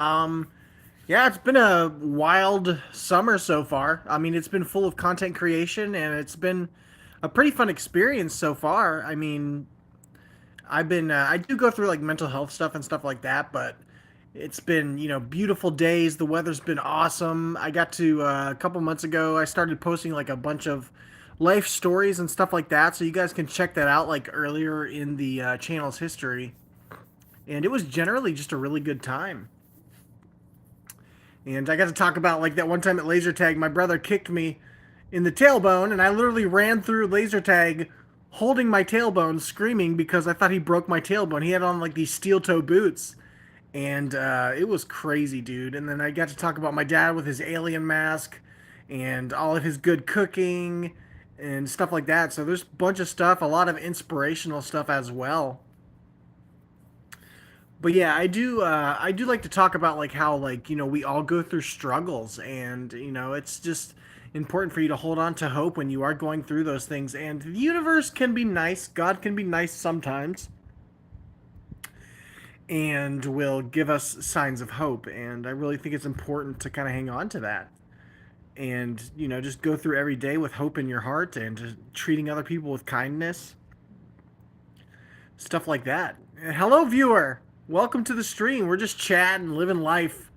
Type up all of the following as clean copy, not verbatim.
Um, yeah, it's been a wild summer so far. I mean, it's been full of content creation and it's been a pretty fun experience so far. I mean, I do go through like mental health stuff and stuff like that, but it's been, beautiful days. The weather's been awesome. I got to, a couple months ago, I started posting like a bunch of life stories and stuff like that. So you guys can check that out like earlier in the channel's history. And it was generally just a really good time. And I got to talk about like that one time at laser tag, my brother kicked me in the tailbone, and I literally ran through laser tag holding my tailbone, screaming because I thought he broke my tailbone. He had on like these steel toe boots, and it was crazy, dude. And then I got to talk about my dad with his alien mask and all of his good cooking and stuff like that. So there's a bunch of stuff, a lot of inspirational stuff as well. But yeah, I do like to talk about like how like, we all go through struggles, and it's just important for you to hold on to hope when you are going through those things. And the universe can be nice, God can be nice sometimes, and will give us signs of hope. And I really think it's important to kind of hang on to that. And just go through every day with hope in your heart, and just treating other people with kindness, stuff like that. And hello, viewer. Welcome to the stream. We're just chatting, living life,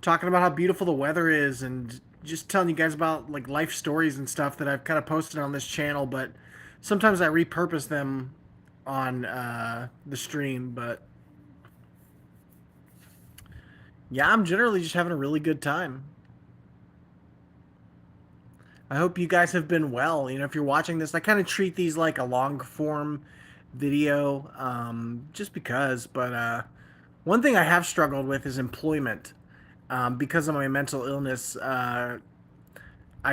talking about how beautiful the weather is, and just telling you guys about like life stories and stuff that I've kind of posted on this channel. But sometimes I repurpose them on the stream. But yeah, I'm generally just having a really good time. I hope you guys have been well. If you're watching this, I kind of treat these like a long form video, just because. But one thing I have struggled with is employment, because of my mental illness. I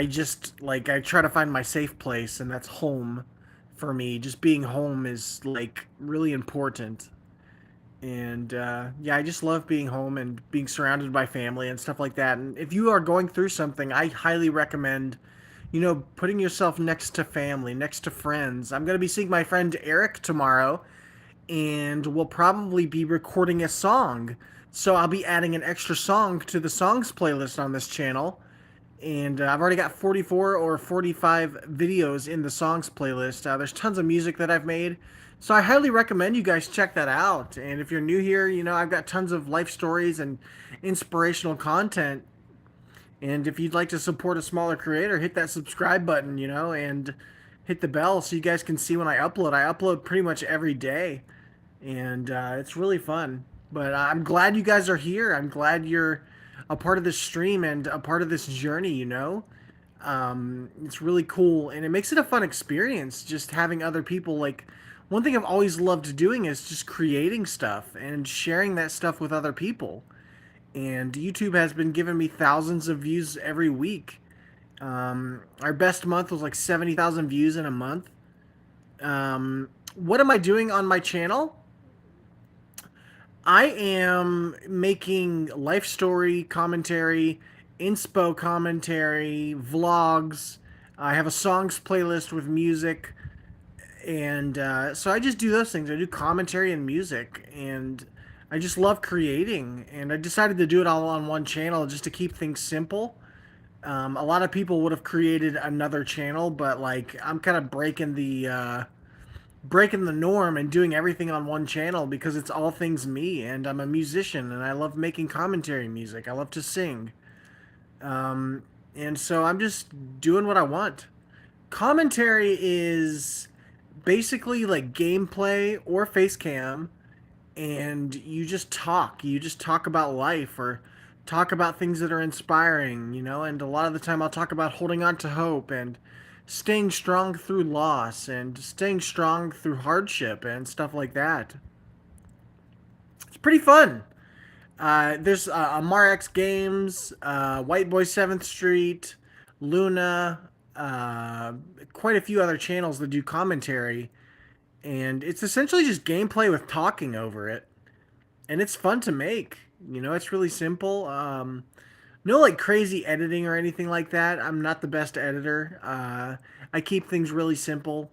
just like I try to find my safe place, and that's home for me. Just being home is like really important. And yeah, I just love being home and being surrounded by family and stuff like that. And if you are going through something, I highly recommend, putting yourself next to family, next to friends. I'm going to be seeing my friend Eric tomorrow, and we'll probably be recording a song. So I'll be adding an extra song to the songs playlist on this channel. And I've already got 44 or 45 videos in the songs playlist. There's tons of music that I've made. So I highly recommend you guys check that out. And if you're new here, I've got tons of life stories and inspirational content. And if you'd like to support a smaller creator, hit that subscribe button, and hit the bell so you guys can see when I upload. I upload pretty much every day, and it's really fun. But I'm glad you guys are here. I'm glad you're a part of this stream and a part of this journey. It's really cool, and it makes it a fun experience just having other people like. One thing I've always loved doing is just creating stuff and sharing that stuff with other people. And YouTube has been giving me thousands of views every week. Our best month was like 70,000 views in a month. What am I doing on my channel? I am making life story commentary, inspo commentary, vlogs. I have a songs playlist with music, and so I just do those things. I do commentary and music, and I just love creating. And I decided to do it all on one channel just to keep things simple. A lot of people would have created another channel, but like I'm kind of breaking the norm and doing everything on one channel because it's all things me, and I'm a musician and I love making commentary music. I love to sing. Um, and so I'm just doing what I want. Commentary is basically like gameplay or face cam, and you just talk. You just talk about life or talk about things that are inspiring, and a lot of the time I'll talk about holding on to hope and staying strong through loss and staying strong through hardship and stuff like that. It's pretty fun. There's Amarex Games, White Boy 7th Street, Luna, uh, quite a few other channels that do commentary. And it's essentially just gameplay with talking over it. And it's fun to make. It's really simple. No like crazy editing or anything like that. I'm not the best editor. I keep things really simple,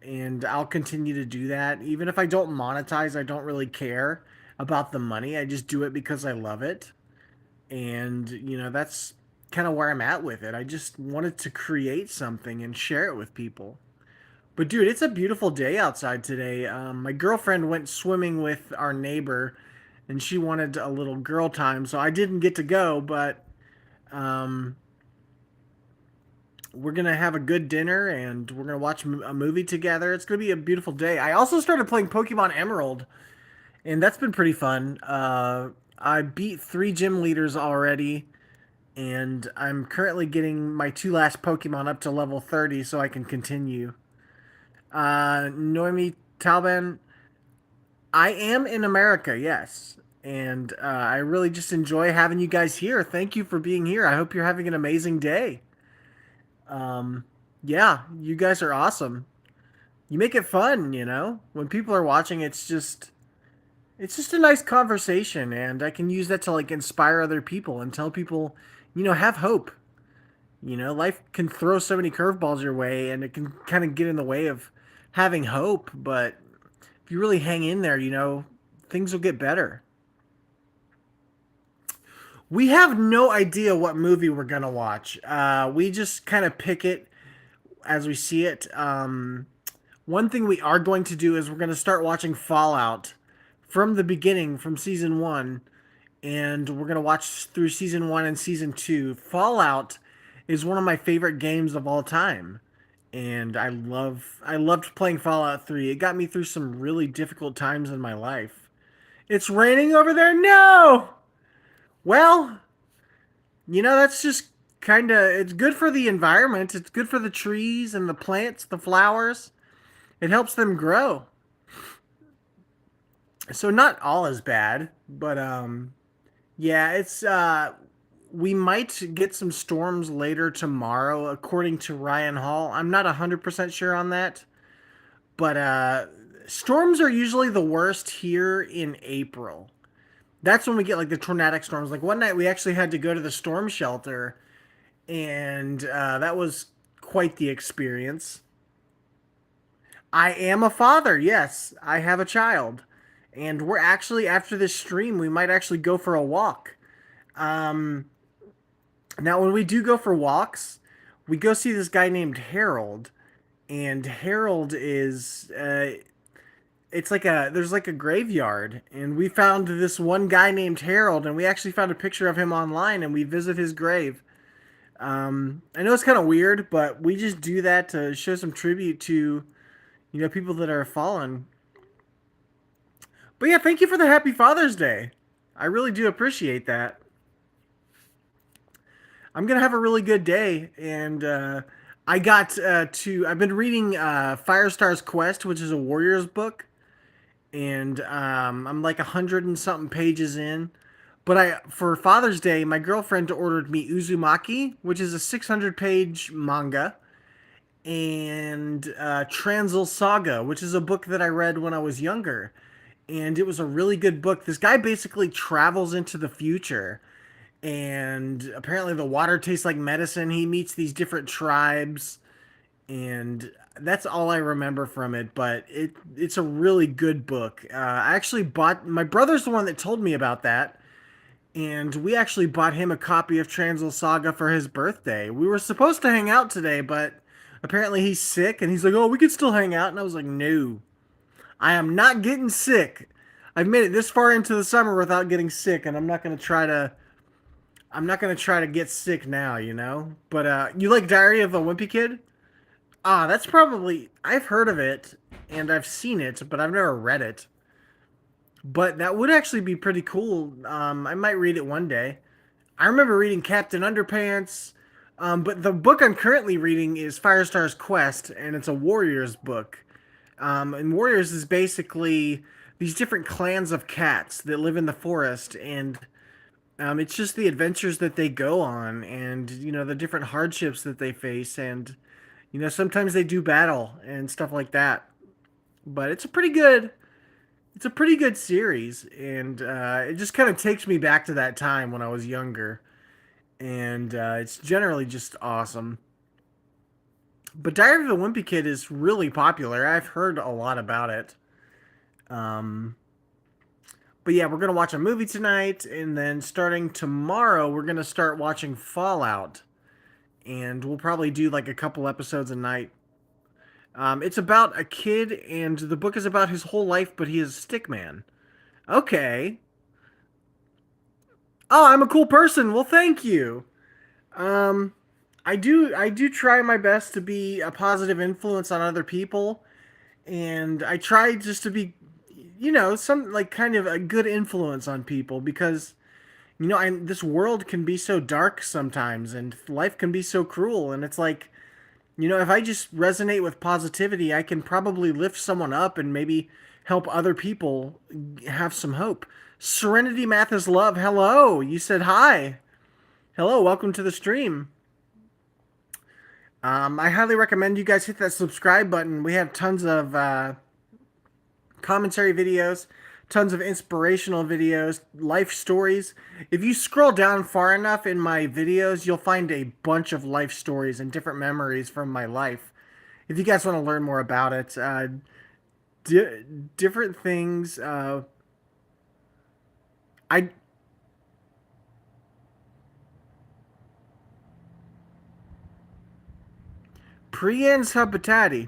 and I'll continue to do that. Even if I don't monetize, I don't really care about the money. I just do it because I love it. And that's kind of where I'm at with it. I just wanted to create something and share it with people. But dude, it's a beautiful day outside today. My girlfriend went swimming with our neighbor, and she wanted a little girl time, so I didn't get to go. But um, we're gonna have a good dinner, and we're gonna watch a movie together. It's gonna be a beautiful day. I also started playing Pokemon Emerald, and that's been pretty fun. I beat 3 gym leaders already, and I'm currently getting my 2 last Pokemon up to level 30 so I can continue. Noemi Talban, I am in America, yes. And I really just enjoy having you guys here. Thank you for being here. I hope you're having an amazing day. Um, yeah, you guys are awesome. You make it fun, When people are watching, it's just a nice conversation, and I can use that to like inspire other people and tell people, have hope. Life can throw so many curveballs your way, and it can kind of get in the way of having hope. But if you really hang in there, things will get better. We have no idea what movie we're gonna watch. We just kind of pick it as we see it. One thing we are going to do is we're going to start watching Fallout from the beginning, from season one, and we're going to watch through season one and season two. Fallout is one of my favorite games of all time, and I loved playing Fallout 3. It got me through some really difficult times in my life. It's raining over there? No! Well, that's just kind of it's good for the environment. It's good for the trees and the plants, the flowers. It helps them grow. So not all is bad, but yeah, it's we might get some storms later tomorrow according to Ryan Hall. I'm not 100% sure on that, but storms are usually the worst here in April. That's when we get like the tornadic storms. Like one night we actually had to go to the storm shelter, and that was quite the experience. I am a father. Yes, I have a child. And we're actually, after this stream, we might actually go for a walk. Um, Now, when we do go for walks, we go see this guy named Harold. And Harold is, it's like there's like a graveyard. And we found this one guy named Harold, and we actually found a picture of him online, and we visit his grave. I know it's kind of weird, but we just do that to show some tribute to, people that are fallen. But yeah, thank you for the happy Father's Day. I really do appreciate that. I'm gonna have a really good day, and I got to. I've been reading Firestar's Quest, which is a Warriors book, and I'm like 100 and something pages in. But for Father's Day, my girlfriend ordered me Uzumaki, which is a 600 page manga, and Transil Saga, which is a book that I read when I was younger, and it was a really good book. This guy basically travels into the future, and apparently the water tastes like medicine. He meets these different tribes, and that's all I remember from it. But it's a really good book. I actually bought my brother's the one that told me about that, and we actually bought him a copy of Transil Saga for his birthday. We were supposed to hang out today, but apparently he's sick, and he's like, "Oh, we could still hang out," and I was like, "No, I am not getting sick. I've made it this far into the summer without getting sick, and I'm not gonna try to get sick now. But you like Diary of a Wimpy Kid? Ah, that's probably I've heard of it and I've seen it, but I've never read it. But that would actually be pretty cool. I might read it one day. I remember reading Captain Underpants. But the book I'm currently reading is Firestar's Quest, and it's a Warriors book. And Warriors is basically these different clans of cats that live in the forest, and it's just the adventures that they go on, and the different hardships that they face, and sometimes they do battle and stuff like that. But it's a pretty good series, and it just kind of takes me back to that time when I was younger, and it's generally just awesome. But Diary of the Wimpy Kid is really popular. I've heard a lot about it. Um, But yeah, we're gonna watch a movie tonight, and then starting tomorrow, we're gonna start watching Fallout, and we'll probably do like a couple episodes a night. It's about a kid, and the book is about his whole life, but he is a stick man. Okay. Oh, I'm a cool person. Well, thank you. Um, I do try my best to be a positive influence on other people, and I try just to be, some like kind of a good influence on people because this world can be so dark sometimes, and life can be so cruel, and it's like, if I just resonate with positivity, I can probably lift someone up and maybe help other people have some hope. Serenity Math is Love. Hello. You said hi. Hello. Welcome to the stream. I highly recommend you guys hit that subscribe button. We have tons of commentary videos, tons of inspirational videos, life stories. If you scroll down far enough in my videos, you'll find a bunch of life stories and different memories from my life. If you guys want to learn more about it, different things. I Priens habitati.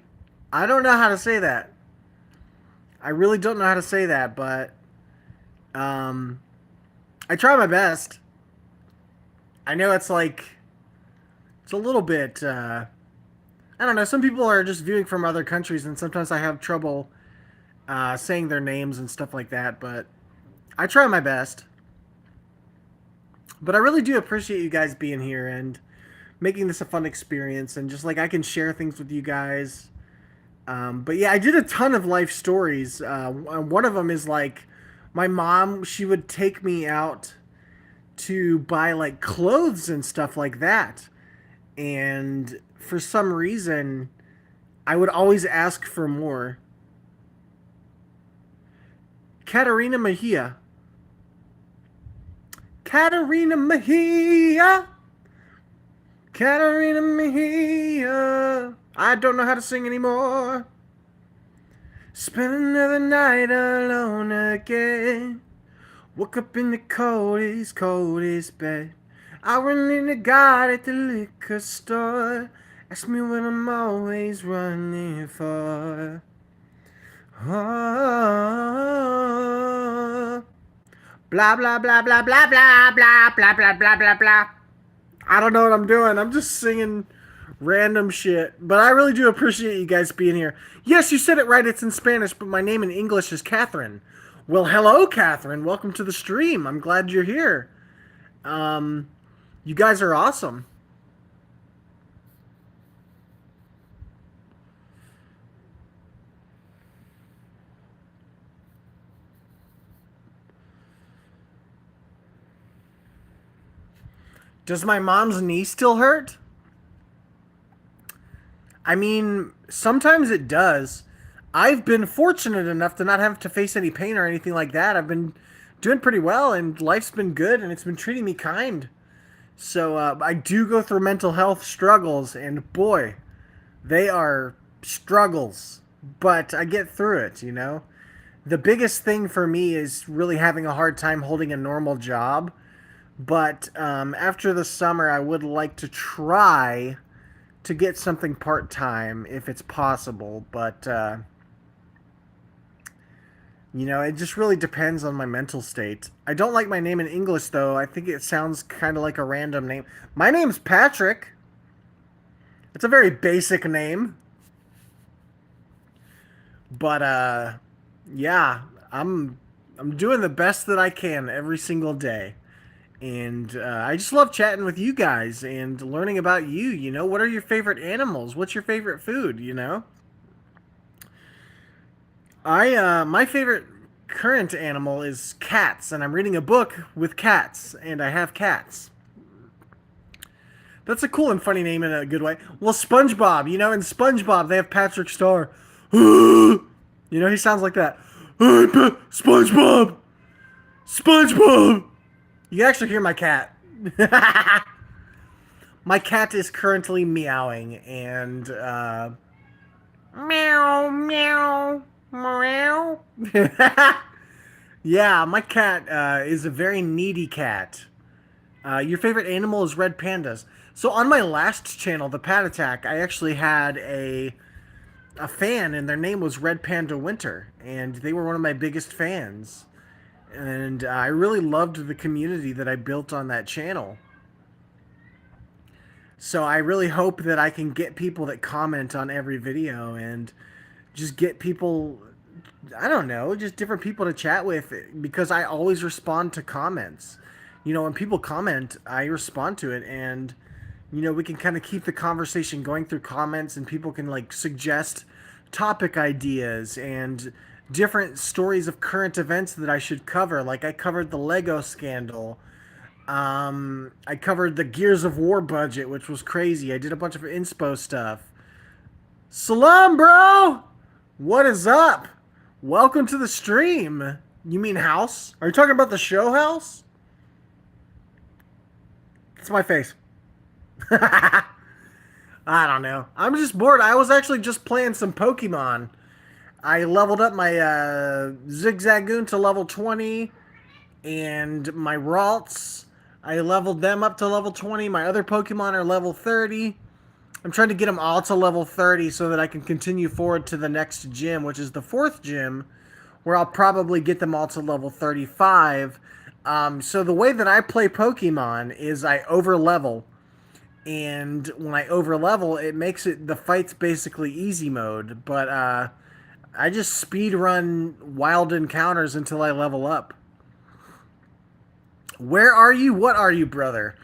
I don't know how to say that. I really don't know how to say that, but um, I try my best. I know it's a little bit. I don't know. Some people are just viewing from other countries, and sometimes I have trouble saying their names and stuff like that. But I try my best. But I really do appreciate you guys being here and making this a fun experience, and just like I can share things with you guys. But yeah, I did a ton of life stories. One of them is like my mom. She would take me out to buy like clothes and stuff like that, and for some reason, I would always ask for more. Katarina Mejia. Katarina Mejia. Katarina Mejia. I don't know how to sing anymore. Spend another night alone again. Woke up in the coldest bed. I went in the God at the liquor store. Ask me what I'm always running for. Oh, blah blah blah blah blah blah blah blah blah blah blah blah. I don't know what I'm doing. I'm just singing random shit. But I really do appreciate you guys being here. Yes, you said it right. It's in Spanish, but my name in English is Catherine. Well, hello, Catherine. Welcome to the stream. I'm glad you're here. Um, you guys are awesome. Does my mom's knee still hurt? I mean, sometimes it does. I've been fortunate enough to not have to face any pain or anything like that. I've been doing pretty well, and life's been good, and it's been treating me kind. So I do go through mental health struggles, and boy, they are struggles. But I get through it, you know? The biggest thing for me is really having a hard time holding a normal job. But after the summer, I would like to try to get something part time if it's possible. But it just really depends on my mental state. I don't like my name in English though. I think it sounds kind of like a random name. My name's Patrick. It's a very basic name. But yeah, I'm doing the best that I can every single day. And I just love chatting with you guys and learning about you. What are your favorite animals? What's your favorite food? My favorite current animal is cats, and I'm reading a book with cats, and I have cats. That's a cool and funny name in a good way. Well, SpongeBob, in SpongeBob they have Patrick Star. He sounds like that. SpongeBob, SpongeBob. You can actually hear my cat. My cat is currently meowing, and meow meow meow. Yeah, my cat is a very needy cat. Your favorite animal is red pandas. So on my last channel, the Pat Attack, I actually had a fan, and their name was Red Panda Winter, and they were one of my biggest fans. And I really loved the community that I built on that channel. So I really hope that I can get people that comment on every video and just get people, I don't know, just different people to chat with, because I always respond to comments. When people comment, I respond to it, and we can kind of keep the conversation going through comments, and people can like suggest topic ideas and different stories of current events that I should cover. Like I covered the Lego scandal. I covered the Gears of War budget, which was crazy. I did a bunch of inspo stuff. Salam, bro! What is up? Welcome to the stream. You mean house? Are you talking about the show house? It's my face. I don't know. I'm just bored. I was actually just playing some Pokemon. I leveled up my Zigzagoon to level 20, and my Ralts, I leveled them up to level 20. My other Pokemon are level 30. I'm trying to get them all to level 30 so that I can continue forward to the next gym, which is the fourth gym, where I'll probably get them all to level 35. So the way that I play Pokemon is I over level. And when I over level, it makes it the fight's basically easy mode. But I just speed run wild encounters until I level up. Where are you? What are you, brother?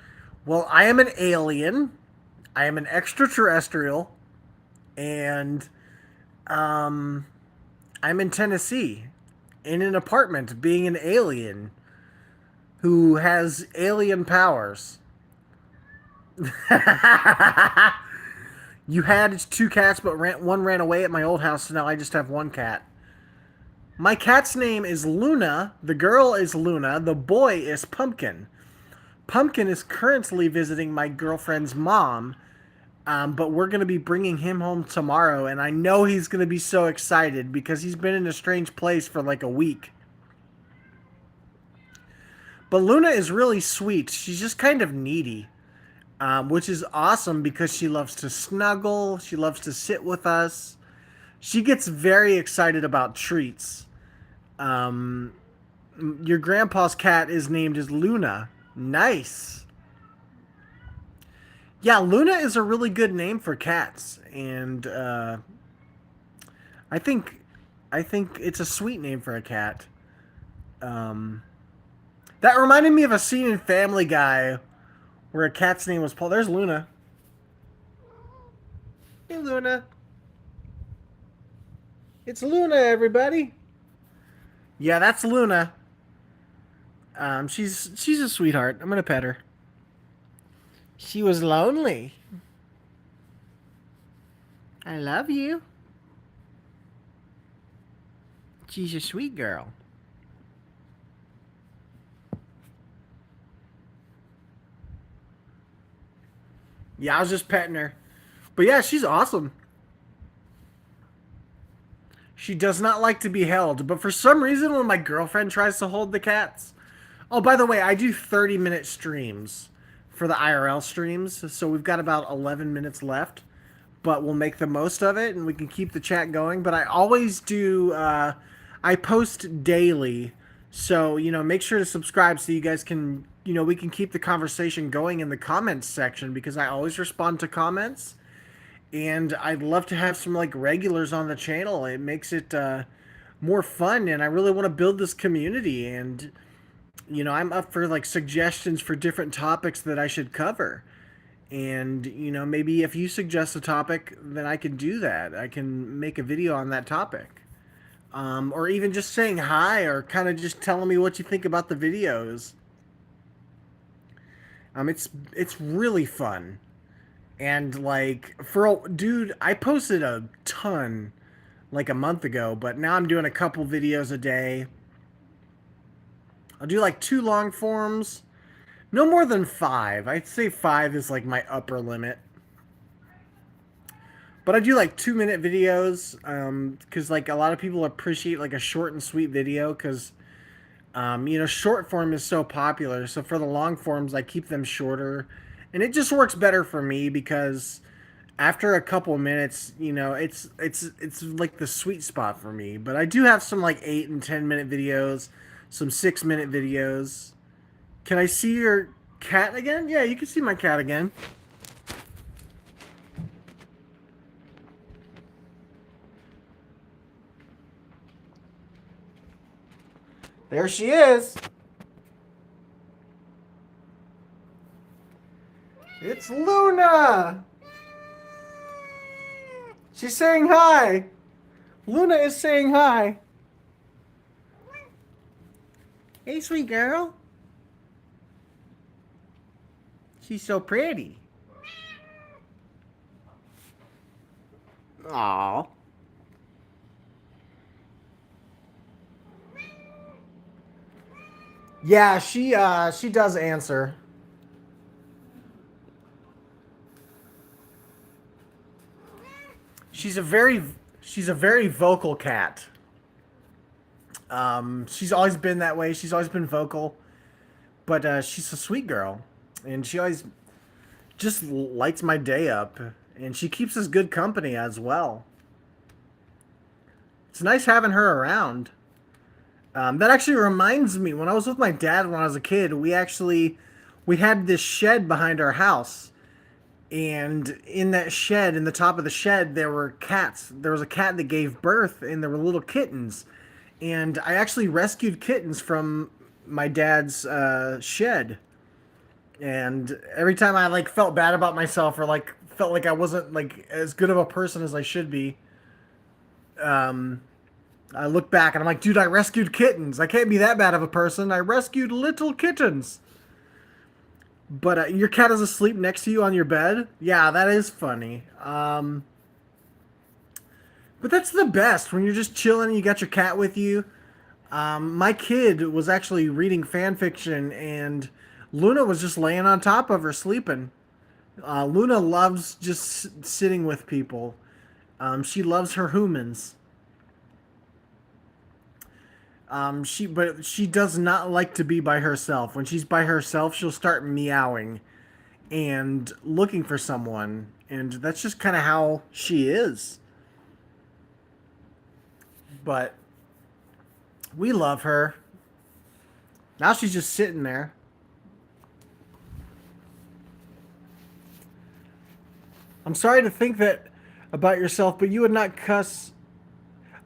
Well, I am an alien. I am an extraterrestrial, and um, I'm in Tennessee, in an apartment, being an alien who has alien powers. You had two cats, but one ran away at my old house, so now I just have one cat. My cat's name is Luna. The girl is Luna. The boy is Pumpkin. Pumpkin is currently visiting my girlfriend's mom, but we're going to be bringing him home tomorrow, and I know he's going to be so excited because he's been in a strange place for like a week. But Luna is really sweet. She's just kind of needy, which is awesome because she loves to snuggle. She loves to sit with us. She gets very excited about treats. Um, your grandpa's cat is named as Luna. Nice. Yeah, Luna is a really good name for cats, and I think I think it's a sweet name for a cat. Um, that reminded me of a scene in Family Guy where a cat's name was Paul. There's Luna. Hey, Luna. It's Luna, everybody. Yeah, that's Luna. She's a sweetheart. I'm gonna pet her. She was lonely. I love you. She's a sweet girl. Yeah, I was just petting her. But yeah, she's awesome. She does not like to be held, but for some reason, when my girlfriend tries to hold the cats. Oh, by the way, I do 30-minute streams for the IRL streams, so we've got about 11 minutes left, but we'll make the most of it and we can keep the chat going. But I always do, I post daily, so, make sure to subscribe so you guys can, we can keep the conversation going in the comments section because I always respond to comments. And I'd love to have some like regulars on the channel. It makes it more fun, and I really want to build this community. And I'm up for like suggestions for different topics that I should cover. And maybe if you suggest a topic, then I can do that. I can make a video on that topic, or even just saying hi, or kind of just telling me what you think about the videos. It's really fun. And like dude, I posted a ton like a month ago, but now I'm doing a couple videos a day. I'll do like 2 long forms, no more than 5. I'd say 5 is like my upper limit. But I do like 2-minute videos, because like a lot of people appreciate like a short and sweet video, because Short form is so popular, so for the long forms, I keep them shorter, and it just works better for me because after a couple minutes, it's like the sweet spot for me. But I do have some like 8 and 10 minute videos, some 6 minute videos. Can I see your cat again? Yeah, you can see my cat again. There she is. It's Luna. She's saying hi. Luna is saying hi. Hey, sweet girl. She's so pretty. Aw. Yeah, she does answer. She's a very she's a very vocal cat. She's always been that way. She's always been vocal, but she's a sweet girl, and she always just lights my day up, and she keeps us good company as well. It's nice having her around. That actually reminds me, when I was with my dad when I was a kid, we had this shed behind our house, and in that shed, in the top of the shed, there were cats. There was a cat that gave birth, and there were little kittens, and I actually rescued kittens from my dad's shed. And every time I like felt bad about myself or like felt like I wasn't like as good of a person as I should be, um, I look back and I'm like, dude, I rescued kittens. I can't be that bad of a person. I rescued little kittens. But your cat is asleep next to you on your bed. Yeah, that is funny. But that's the best when you're just chilling and you got your cat with you. My kid was actually reading fan fiction, and Luna was just laying on top of her sleeping. Luna loves just sitting with people. She loves her humans. But she does not like to be by herself. When she's by herself, she'll start meowing and looking for someone, and that's just kind of how she is. But we love her. Now she's just sitting there. I'm sorry to think that about yourself, but you would not cuss.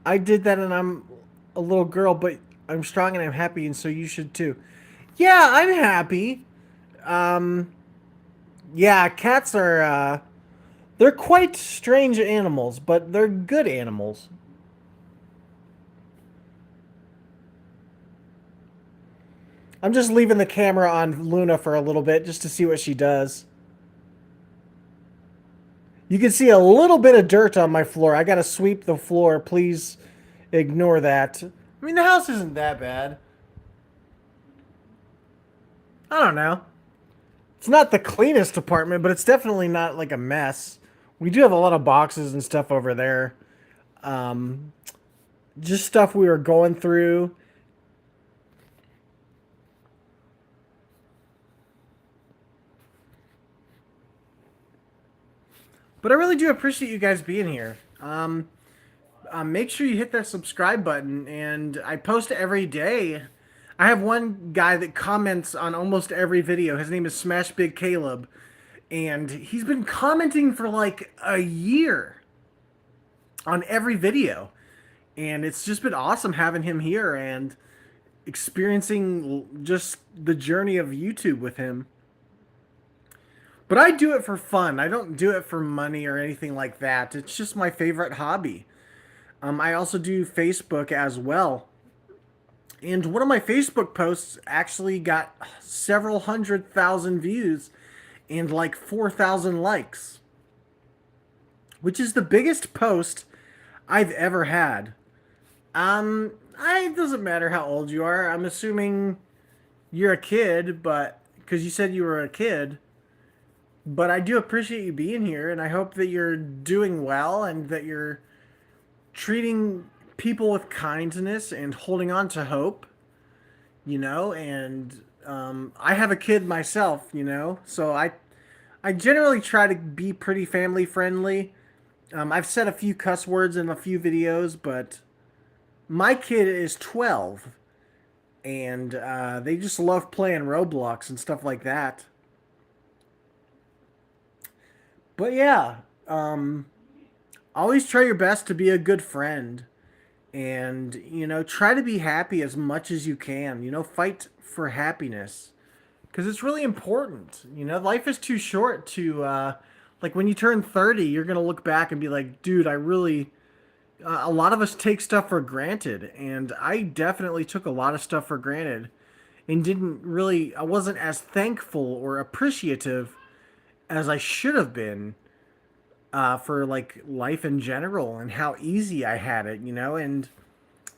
I did that, and I'm a little girl, but I'm strong and I'm happy, and so you should too. Yeah, I'm happy. Um, yeah, cats are they're quite strange animals, but they're good animals. I'm just leaving the camera on Luna for a little bit just to see what she does. You can see a little bit of dirt on my floor. I gotta sweep the floor. Please ignore that. I mean, the house isn't that bad. I don't know. It's not the cleanest apartment, but it's definitely not like a mess. We do have a lot of boxes and stuff over there. Um, just stuff we were going through. But I really do appreciate you guys being here. Make sure you hit that subscribe button, and I post every day. I have one guy that comments on almost every video. His name is Smash Big Caleb, and he's been commenting for like a year on every video. And it's just been awesome having him here and experiencing just the journey of YouTube with him. But I do it for fun. I don't do it for money or anything like that. It's just my favorite hobby. I also do Facebook as well. And one of my Facebook posts actually got several 100,000 views and like 4,000 likes, which is the biggest post I've ever had. It doesn't matter how old you are. I'm assuming you're a kid, but because you said you were a kid. But I do appreciate you being here, and I hope that you're doing well and that you're treating people with kindness and holding on to hope. and I have a kid myself, so I generally try to be pretty family friendly. I've said a few cuss words in a few videos, but my kid is 12, and they just love playing Roblox and stuff like that. But yeah, um, always try your best to be a good friend, and try to be happy as much as you can. Fight for happiness because it's really important. Life is too short to like when you turn 30, you're gonna look back and be like, dude, I really. A lot of us take stuff for granted, and I definitely took a lot of stuff for granted and didn't really. I wasn't as thankful or appreciative as I should have been for like life in general and how easy I had it, and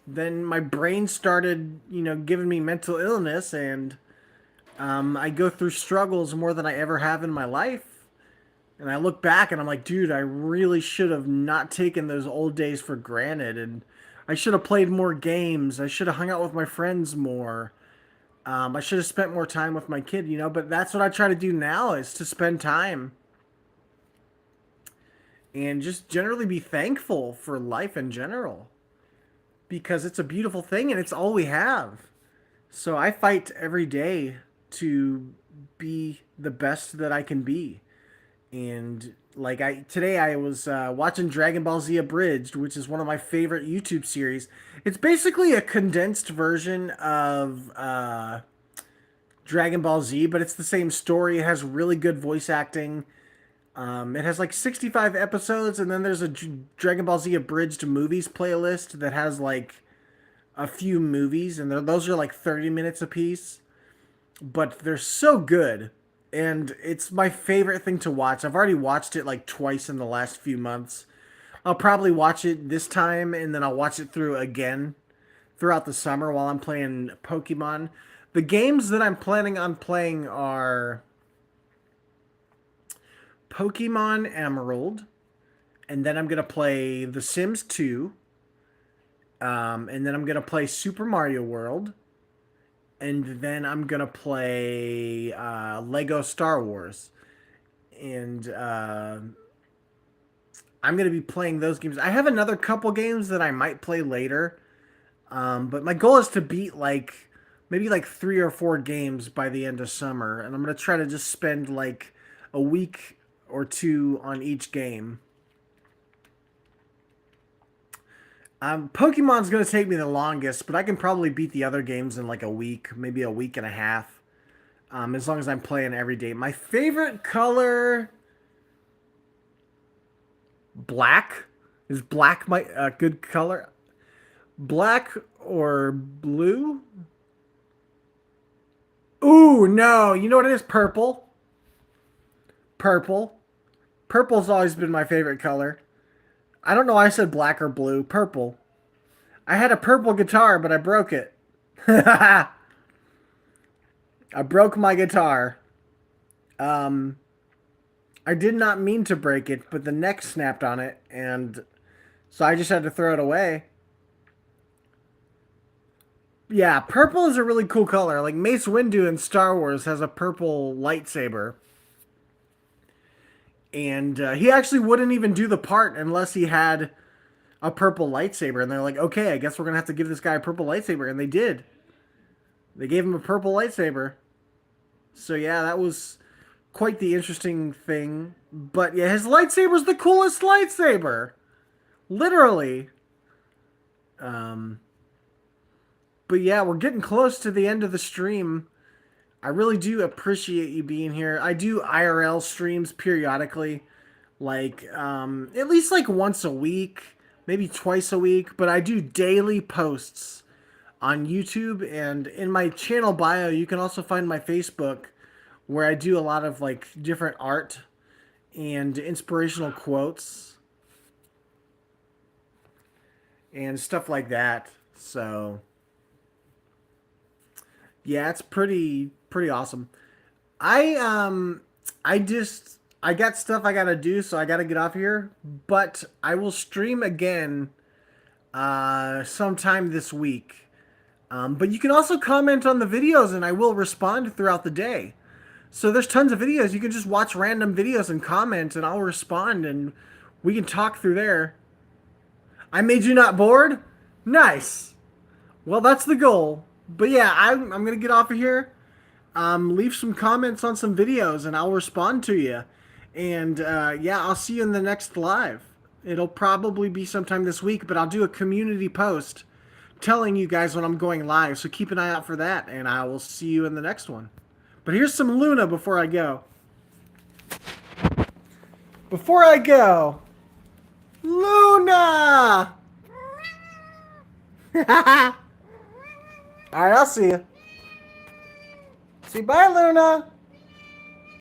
then my brain started, giving me mental illness, and I go through struggles more than I ever have in my life. And I look back and I'm like, dude, I really should have not taken those old days for granted. And I should have played more games. I should have hung out with my friends more. I should have spent more time with my kid, But that's what I try to do now is to spend time and just generally be thankful for life in general because it's a beautiful thing and it's all we have. So I fight every day to be the best that I can be. And like I today I was watching Dragon Ball Z Abridged, which is one of my favorite YouTube series. It's basically a condensed version of Dragon Ball Z, but it's the same story. It has really good voice acting. It has like 65 episodes, and then there's a Dragon Ball Z Abridged movies playlist that has like a few movies, and those are like 30 minutes apiece. But they're so good, and it's my favorite thing to watch. I've already watched it like twice in the last few months. I'll probably watch it this time, and then I'll watch it through again throughout the summer while I'm playing Pokemon. The games that I'm planning on playing are Pokemon Emerald, and then I'm gonna play The Sims 2, and then I'm gonna play Super Mario World, and then I'm gonna play Lego Star Wars, and I'm gonna be playing those games. I have another couple games that I might play later, but my goal is to beat like maybe like 3 or 4 games by the end of summer, and I'm gonna try to just spend like a week or two on each game. Pokemon's gonna take me the longest, but I can probably beat the other games in like a week, maybe a week and a half, as long as I'm playing every day. My favorite color, black. Is black my good color? Black or blue? Ooh, no. You know what it is? Purple. Purple. Purple's always been my favorite color. I don't know why I said black or blue. Purple. I had a purple guitar, but I broke it. I broke my guitar. Um, I did not mean to break it, but the neck snapped on it, and so I just had to throw it away. Yeah, purple is a really cool color. Like Mace Windu in Star Wars has a purple lightsaber, and he actually wouldn't even do the part unless he had a purple lightsaber. And they're like, okay, I guess we're gonna have to give this guy a purple lightsaber, and they did. They gave him a purple lightsaber. So yeah, that was quite the interesting thing. But yeah, his lightsaber's the coolest lightsaber, literally. Um, but yeah, we're getting close to the end of the stream. I really do appreciate you being here. I do IRL streams periodically, like at least like once a week, maybe twice a week, but I do daily posts on YouTube, and in my channel bio you can also find my Facebook where I do a lot of like different art and inspirational quotes and stuff like that. So, yeah, it's pretty awesome. I I got stuff I gotta do, so I gotta get off here. But I will stream again sometime this week. But you can also comment on the videos, and I will respond throughout the day. So there's tons of videos. You can just watch random videos and comment, and I'll respond, and we can talk through there. I made you not bored? Nice. Well, that's the goal. But yeah, I'm gonna get off of here. Leave some comments on some videos, and I'll respond to you. And yeah, I'll see you in the next live. It'll probably be sometime this week, but I'll do a community post telling you guys when I'm going live. So keep an eye out for that, and I will see you in the next one. But here's some Luna before I go. Before I go, Luna! Alright, I'll see you. See you, bye, Luna!